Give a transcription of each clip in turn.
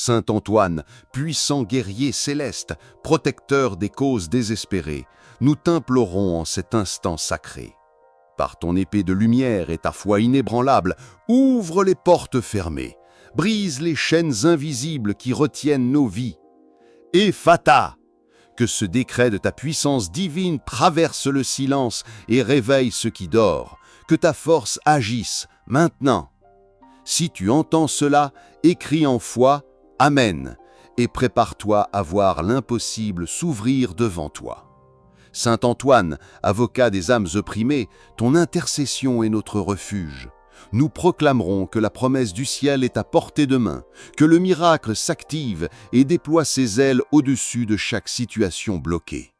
Saint Antoine, puissant guerrier céleste, protecteur des causes désespérées, nous t'implorons en cet instant sacré. Par ton épée de lumière et ta foi inébranlable, ouvre les portes fermées, brise les chaînes invisibles qui retiennent nos vies. Ephata, que ce décret de ta puissance divine traverse le silence et réveille ceux qui dorment, que ta force agisse maintenant. Si tu entends cela, écris en foi « Amen » et prépare-toi à voir l'impossible s'ouvrir devant toi. Saint Antoine, avocat des âmes opprimées, ton intercession est notre refuge. Nous proclamerons que la promesse du ciel est à portée de main, que le miracle s'active et déploie ses ailes au-dessus de chaque situation bloquée.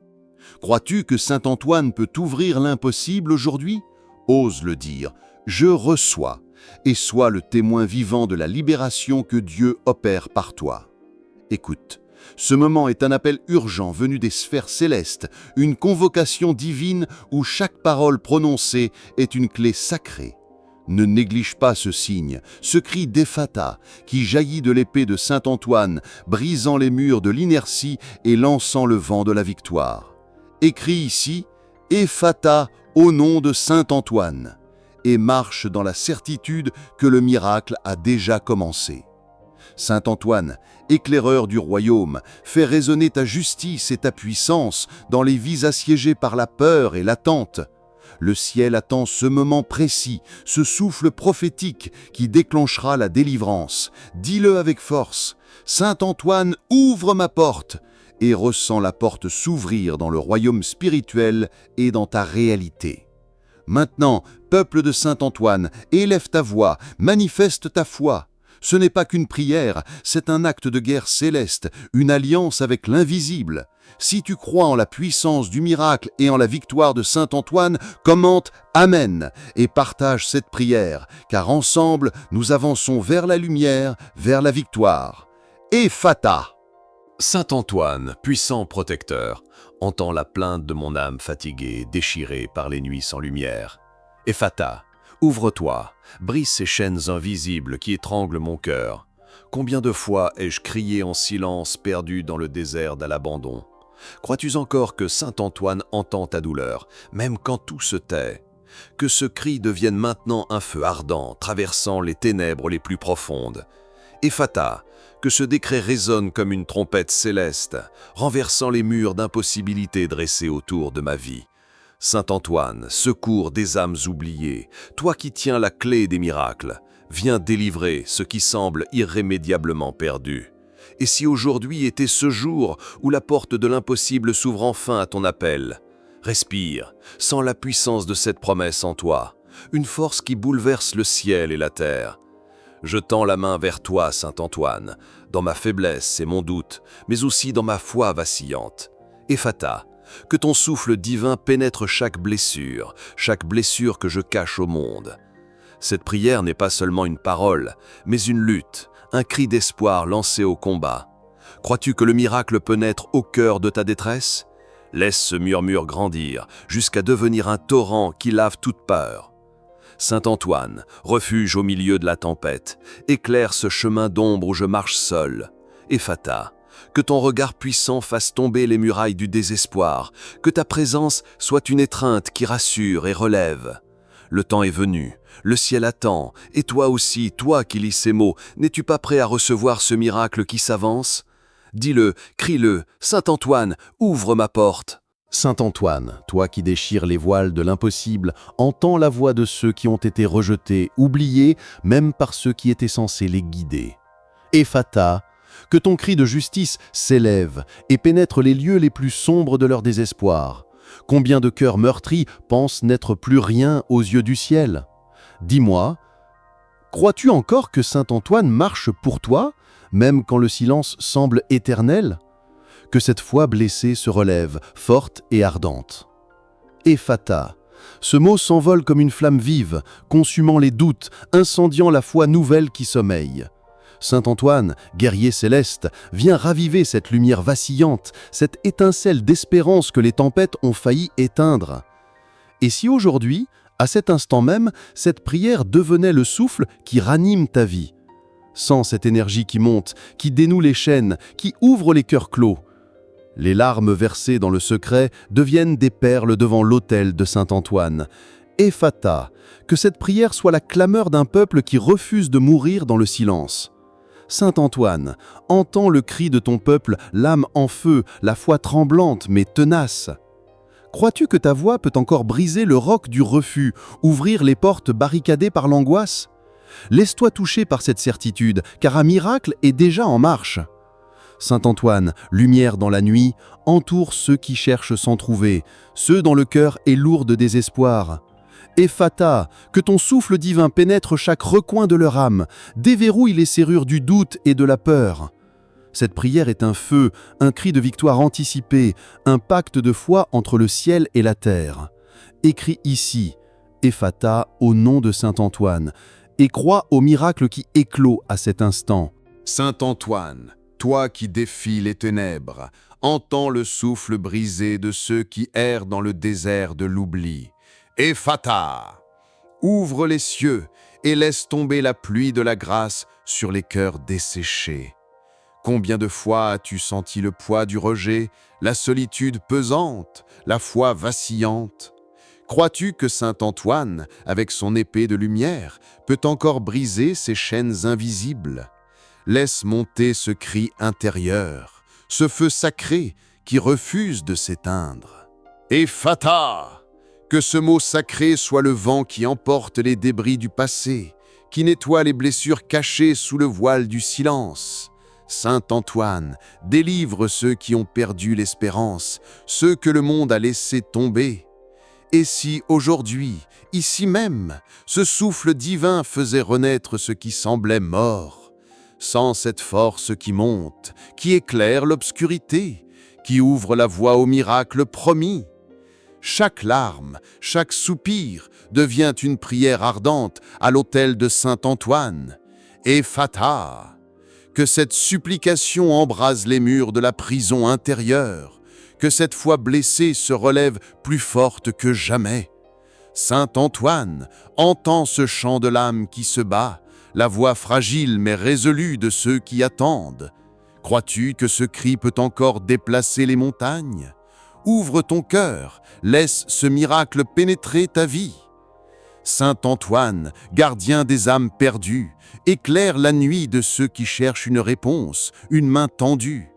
Crois-tu que Saint Antoine peut ouvrir l'impossible aujourd'hui? Ose le dire, je reçois, et sois le témoin vivant de la libération que Dieu opère par toi. Écoute, ce moment est un appel urgent venu des sphères célestes, une convocation divine où chaque parole prononcée est une clé sacrée. Ne néglige pas ce signe, ce cri d'Ephata qui jaillit de l'épée de Saint Antoine, brisant les murs de l'inertie et lançant le vent de la victoire. Écris ici « Ephata au nom de Saint Antoine » et marche dans la certitude que le miracle a déjà commencé. Saint Antoine, éclaireur du royaume, fais résonner ta justice et ta puissance dans les vies assiégées par la peur et l'attente. Le ciel attend ce moment précis, ce souffle prophétique qui déclenchera la délivrance. Dis-le avec force. Saint Antoine, ouvre ma porte et ressens la porte s'ouvrir dans le royaume spirituel et dans ta réalité. Maintenant, peuple de Saint Antoine, élève ta voix, manifeste ta foi. Ce n'est pas qu'une prière, c'est un acte de guerre céleste, une alliance avec l'invisible. Si tu crois en la puissance du miracle et en la victoire de Saint Antoine, commente « Amen » et partage cette prière, car ensemble, nous avançons vers la lumière, vers la victoire. Ephata. Saint Antoine, puissant protecteur, entends la plainte de mon âme fatiguée, déchirée par les nuits sans lumière. Ephata, ouvre-toi, brise ces chaînes invisibles qui étranglent mon cœur. Combien de fois ai-je crié en silence, perdu dans le désert de l'abandon? Crois-tu encore que Saint Antoine entend ta douleur, même quand tout se tait? Que ce cri devienne maintenant un feu ardent, traversant les ténèbres les plus profondes. Ephata, que ce décret résonne comme une trompette céleste, renversant les murs d'impossibilité dressés autour de ma vie. Saint Antoine, secours des âmes oubliées, toi qui tiens la clé des miracles, viens délivrer ce qui semble irrémédiablement perdu. Et si aujourd'hui était ce jour où la porte de l'impossible s'ouvre enfin à ton appel, respire, sens la puissance de cette promesse en toi, une force qui bouleverse le ciel et la terre. Je tends la main vers toi, Saint Antoine, dans ma faiblesse et mon doute, mais aussi dans ma foi vacillante. Ephata, que ton souffle divin pénètre chaque blessure que je cache au monde. Cette prière n'est pas seulement une parole, mais une lutte, un cri d'espoir lancé au combat. Crois-tu que le miracle peut naître au cœur de ta détresse? Laisse ce murmure grandir, jusqu'à devenir un torrent qui lave toute peur. Saint Antoine, refuge au milieu de la tempête, éclaire ce chemin d'ombre où je marche seul. Ephata, que ton regard puissant fasse tomber les murailles du désespoir, que ta présence soit une étreinte qui rassure et relève. Le temps est venu, le ciel attend, et toi aussi, toi qui lis ces mots, n'es-tu pas prêt à recevoir ce miracle qui s'avance? Dis-le, crie-le, Saint Antoine, ouvre ma porte. Saint Antoine, toi qui déchires les voiles de l'impossible, entends la voix de ceux qui ont été rejetés, oubliés, même par ceux qui étaient censés les guider. Ephata, que ton cri de justice s'élève et pénètre les lieux les plus sombres de leur désespoir. Combien de cœurs meurtris pensent n'être plus rien aux yeux du ciel? Dis-moi, crois-tu encore que Saint Antoine marche pour toi, même quand le silence semble éternel? Que cette foi blessée se relève, forte et ardente. Ephata, ce mot s'envole comme une flamme vive, consumant les doutes, incendiant la foi nouvelle qui sommeille. Saint Antoine, guerrier céleste, vient raviver cette lumière vacillante, cette étincelle d'espérance que les tempêtes ont failli éteindre. Et si aujourd'hui, à cet instant même, cette prière devenait le souffle qui ranime ta vie? Sens cette énergie qui monte, qui dénoue les chaînes, qui ouvre les cœurs clos. Les larmes versées dans le secret deviennent des perles devant l'autel de Saint Antoine. Ephata, que cette prière soit la clameur d'un peuple qui refuse de mourir dans le silence. Saint Antoine, entends le cri de ton peuple, l'âme en feu, la foi tremblante mais tenace. Crois-tu que ta voix peut encore briser le roc du refus, ouvrir les portes barricadées par l'angoisse? Laisse-toi toucher par cette certitude, car un miracle est déjà en marche. Saint Antoine, lumière dans la nuit, entoure ceux qui cherchent sans trouver, ceux dont le cœur est lourd de désespoir. Ephata, que ton souffle divin pénètre chaque recoin de leur âme, déverrouille les serrures du doute et de la peur. Cette prière est un feu, un cri de victoire anticipé, un pacte de foi entre le ciel et la terre. Écris ici, Ephata, au nom de Saint Antoine, et crois au miracle qui éclot à cet instant. Saint Antoine, toi qui défies les ténèbres, entends le souffle brisé de ceux qui errent dans le désert de l'oubli. Ephata, ouvre les cieux et laisse tomber la pluie de la grâce sur les cœurs desséchés. Combien de fois as-tu senti le poids du rejet, la solitude pesante, la foi vacillante? Crois-tu que Saint Antoine, avec son épée de lumière, peut encore briser ces chaînes invisibles? Laisse monter ce cri intérieur, ce feu sacré qui refuse de s'éteindre. Ephata! Que ce mot sacré soit le vent qui emporte les débris du passé, qui nettoie les blessures cachées sous le voile du silence. Saint Antoine, délivre ceux qui ont perdu l'espérance, ceux que le monde a laissés tomber. Et si aujourd'hui, ici même, ce souffle divin faisait renaître ce qui semblait mort, sans cette force qui monte, qui éclaire l'obscurité, qui ouvre la voie au miracle promis? Chaque larme, chaque soupir devient une prière ardente à l'autel de Saint Antoine. Ephata! Que cette supplication embrase les murs de la prison intérieure, que cette foi blessée se relève plus forte que jamais. Saint Antoine, entends ce chant de l'âme qui se bat, la voix fragile mais résolue de ceux qui attendent. Crois-tu que ce cri peut encore déplacer les montagnes? Ouvre ton cœur, laisse ce miracle pénétrer ta vie. Saint Antoine, gardien des âmes perdues, éclaire la nuit de ceux qui cherchent une réponse, une main tendue.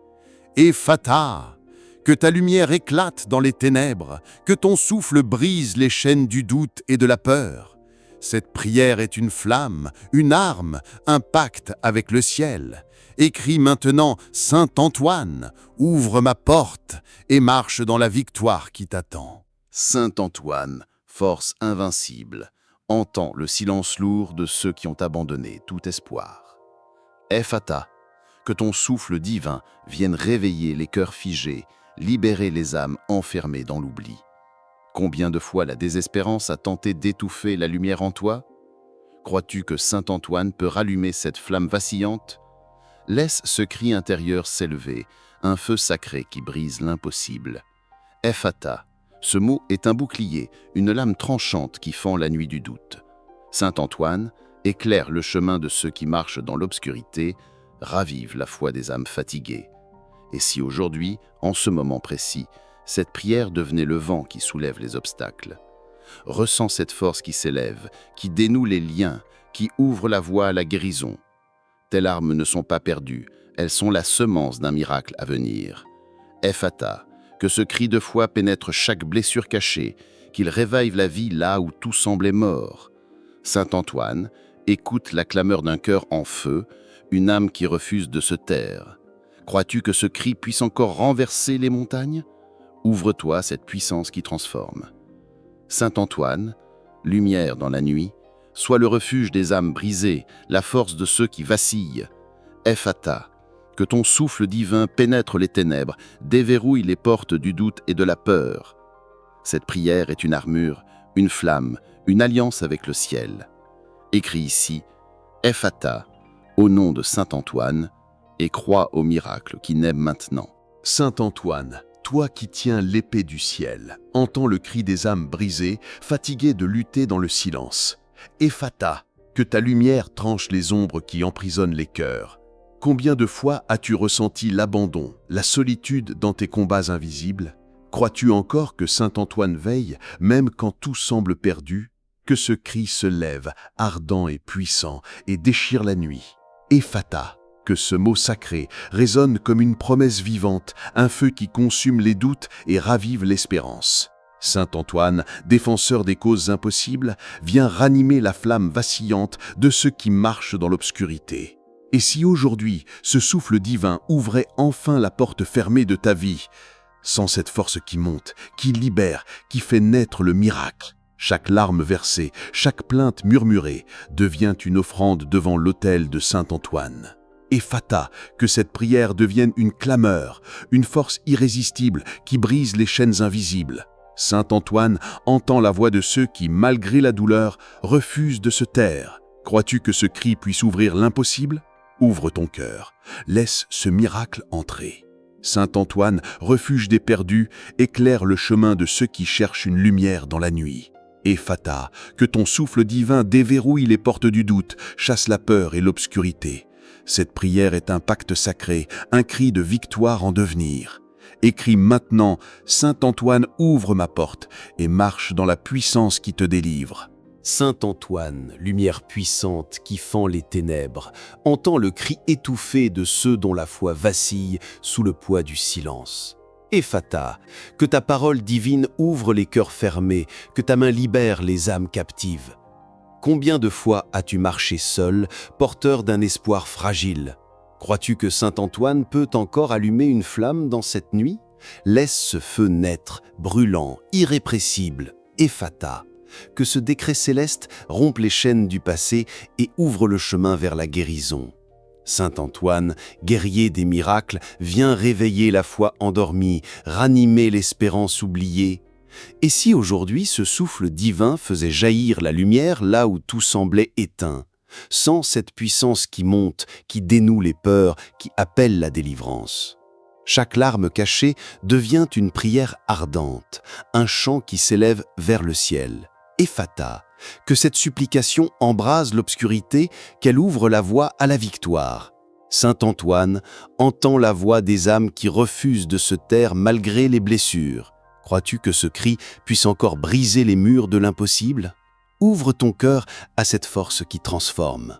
Ephata, que ta lumière éclate dans les ténèbres, que ton souffle brise les chaînes du doute et de la peur. Cette prière est une flamme, une arme, un pacte avec le ciel. Écris maintenant, Saint Antoine, ouvre ma porte et marche dans la victoire qui t'attend. Saint Antoine, force invincible, entends le silence lourd de ceux qui ont abandonné tout espoir. Ephata, que ton souffle divin vienne réveiller les cœurs figés, libérer les âmes enfermées dans l'oubli. Combien de fois la désespérance a tenté d'étouffer la lumière en toi? Crois-tu que Saint Antoine peut rallumer cette flamme vacillante? Laisse ce cri intérieur s'élever, un feu sacré qui brise l'impossible. Ephata, ce mot est un bouclier, une lame tranchante qui fend la nuit du doute. Saint Antoine éclaire le chemin de ceux qui marchent dans l'obscurité, ravive la foi des âmes fatiguées. Et si aujourd'hui, en ce moment précis, cette prière devenait le vent qui soulève les obstacles? Ressens cette force qui s'élève, qui dénoue les liens, qui ouvre la voie à la guérison. Tes larmes ne sont pas perdues, elles sont la semence d'un miracle à venir. Ephata, que ce cri de foi pénètre chaque blessure cachée, qu'il réveille la vie là où tout semblait mort. Saint Antoine, écoute la clameur d'un cœur en feu, une âme qui refuse de se taire. Crois-tu que ce cri puisse encore renverser les montagnes? Ouvre-toi à cette puissance qui transforme. Saint Antoine, lumière dans la nuit, sois le refuge des âmes brisées, la force de ceux qui vacillent. Ephata, que ton souffle divin pénètre les ténèbres, déverrouille les portes du doute et de la peur. Cette prière est une armure, une flamme, une alliance avec le ciel. Écris ici, Ephata, au nom de Saint Antoine, et crois au miracle qui naît maintenant. Saint Antoine, toi qui tiens l'épée du ciel, entends le cri des âmes brisées, fatiguées de lutter dans le silence. Ephata, que ta lumière tranche les ombres qui emprisonnent les cœurs. Combien de fois as-tu ressenti l'abandon, la solitude dans tes combats invisibles? Crois-tu encore que saint Antoine veille, même quand tout semble perdu, que ce cri se lève, ardent et puissant, et déchire la nuit? Ephata, que ce mot sacré résonne comme une promesse vivante, un feu qui consume les doutes et ravive l'espérance. Saint Antoine, défenseur des causes impossibles, vient ranimer la flamme vacillante de ceux qui marchent dans l'obscurité. Et si aujourd'hui, ce souffle divin ouvrait enfin la porte fermée de ta vie, sans cette force qui monte, qui libère, qui fait naître le miracle, chaque larme versée, chaque plainte murmurée devient une offrande devant l'autel de saint Antoine. Ephata, que cette prière devienne une clameur, une force irrésistible qui brise les chaînes invisibles. Saint Antoine entend la voix de ceux qui, malgré la douleur, refusent de se taire. Crois-tu que ce cri puisse ouvrir l'impossible? Ouvre ton cœur, laisse ce miracle entrer. Saint Antoine, refuge des perdus, éclaire le chemin de ceux qui cherchent une lumière dans la nuit. Ephata, que ton souffle divin déverrouille les portes du doute, chasse la peur et l'obscurité. Cette prière est un pacte sacré, un cri de victoire en devenir. Écris maintenant, Saint Antoine ouvre ma porte et marche dans la puissance qui te délivre. Saint Antoine, lumière puissante qui fend les ténèbres, entend le cri étouffé de ceux dont la foi vacille sous le poids du silence. Ephata, que ta parole divine ouvre les cœurs fermés, que ta main libère les âmes captives. Combien de fois as-tu marché seul, porteur d'un espoir fragile? Crois-tu que saint Antoine peut encore allumer une flamme dans cette nuit? Laisse ce feu naître, brûlant, irrépressible. Ephata, que ce décret céleste rompe les chaînes du passé et ouvre le chemin vers la guérison. Saint Antoine, guerrier des miracles, vient réveiller la foi endormie, ranimer l'espérance oubliée. Et si aujourd'hui ce souffle divin faisait jaillir la lumière là où tout semblait éteint, sans cette puissance qui monte, qui dénoue les peurs, qui appelle la délivrance? Chaque larme cachée devient une prière ardente, un chant qui s'élève vers le ciel. Ephata, que cette supplication embrase l'obscurité, qu'elle ouvre la voie à la victoire. Saint Antoine entend la voix des âmes qui refusent de se taire malgré les blessures. Crois-tu que ce cri puisse encore briser les murs de l'impossible? Ouvre ton cœur à cette force qui transforme.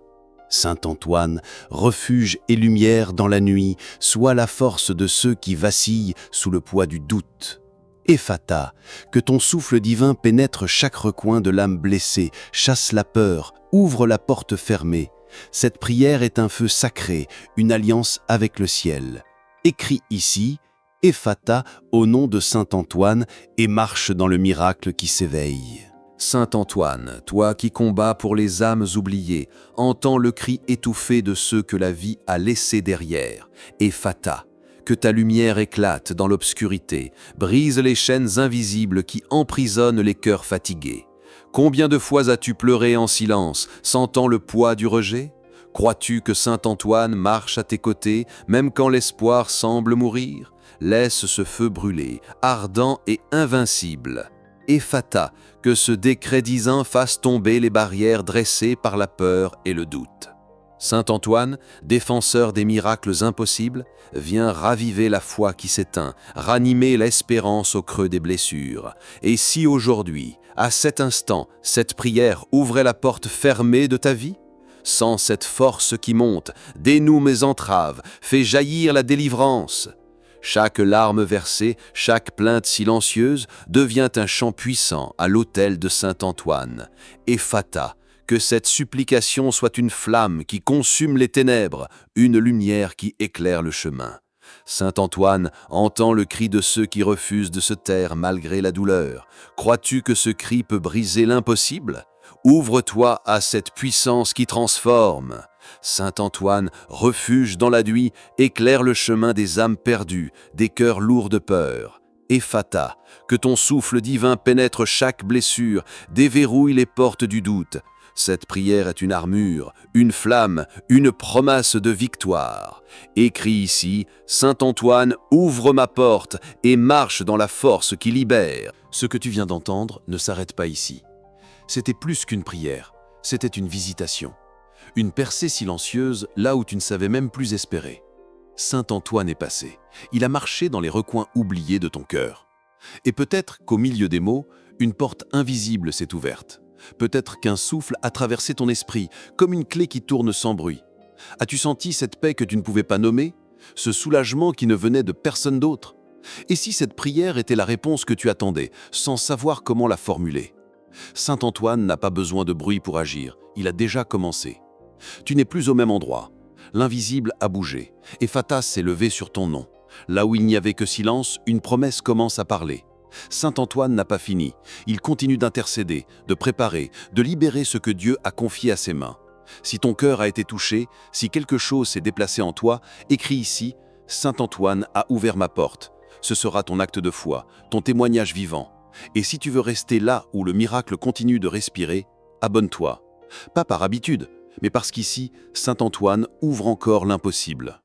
Saint Antoine, refuge et lumière dans la nuit, sois la force de ceux qui vacillent sous le poids du doute. Ephata, que ton souffle divin pénètre chaque recoin de l'âme blessée, chasse la peur, ouvre la porte fermée. Cette prière est un feu sacré, une alliance avec le ciel. Écris ici, Ephata, au nom de saint Antoine, et marche dans le miracle qui s'éveille. Saint Antoine, toi qui combats pour les âmes oubliées, entends le cri étouffé de ceux que la vie a laissés derrière. Ephata, que ta lumière éclate dans l'obscurité, brise les chaînes invisibles qui emprisonnent les cœurs fatigués. Combien de fois as-tu pleuré en silence, sentant le poids du rejet? Crois-tu que saint Antoine marche à tes côtés, même quand l'espoir semble mourir? Laisse ce feu brûler, ardent et invincible. Ephata, que ce décret divin fasse tomber les barrières dressées par la peur et le doute. Saint Antoine, défenseur des miracles impossibles, vient raviver la foi qui s'éteint, ranimer l'espérance au creux des blessures. Et si aujourd'hui, à cet instant, cette prière ouvrait la porte fermée de ta vie? Sans cette force qui monte, dénoue mes entraves, fait jaillir la délivrance. Chaque larme versée, chaque plainte silencieuse devient un chant puissant à l'autel de saint Antoine. Ephata, que cette supplication soit une flamme qui consume les ténèbres, une lumière qui éclaire le chemin. Saint Antoine entend le cri de ceux qui refusent de se taire malgré la douleur. Crois-tu que ce cri peut briser l'impossible? Ouvre-toi à cette puissance qui transforme. Saint Antoine, refuge dans la nuit, éclaire le chemin des âmes perdues, des cœurs lourds de peur. Ephata, que ton souffle divin pénètre chaque blessure, déverrouille les portes du doute. Cette prière est une armure, une flamme, une promesse de victoire. Écris ici, Saint Antoine, ouvre ma porte et marche dans la force qui libère. Ce que tu viens d'entendre ne s'arrête pas ici. C'était plus qu'une prière. C'était une visitation. Une percée silencieuse là où tu ne savais même plus espérer. Saint Antoine est passé. Il a marché dans les recoins oubliés de ton cœur. Et peut-être qu'au milieu des mots, une porte invisible s'est ouverte. Peut-être qu'un souffle a traversé ton esprit, comme une clé qui tourne sans bruit. As-tu senti cette paix que tu ne pouvais pas nommer? Ce soulagement qui ne venait de personne d'autre? Et si cette prière était la réponse que tu attendais, sans savoir comment la formuler? Saint Antoine n'a pas besoin de bruit pour agir, il a déjà commencé. Tu n'es plus au même endroit. L'invisible a bougé, et Fata s'est levé sur ton nom. Là où il n'y avait que silence, une promesse commence à parler. Saint Antoine n'a pas fini. Il continue d'intercéder, de préparer, de libérer ce que Dieu a confié à ses mains. Si ton cœur a été touché, si quelque chose s'est déplacé en toi, écris ici « Saint Antoine a ouvert ma porte ». Ce sera ton acte de foi, ton témoignage vivant. Et si tu veux rester là où le miracle continue de respirer, abonne-toi. Pas par habitude, mais parce qu'ici, Saint Antoine ouvre encore l'impossible.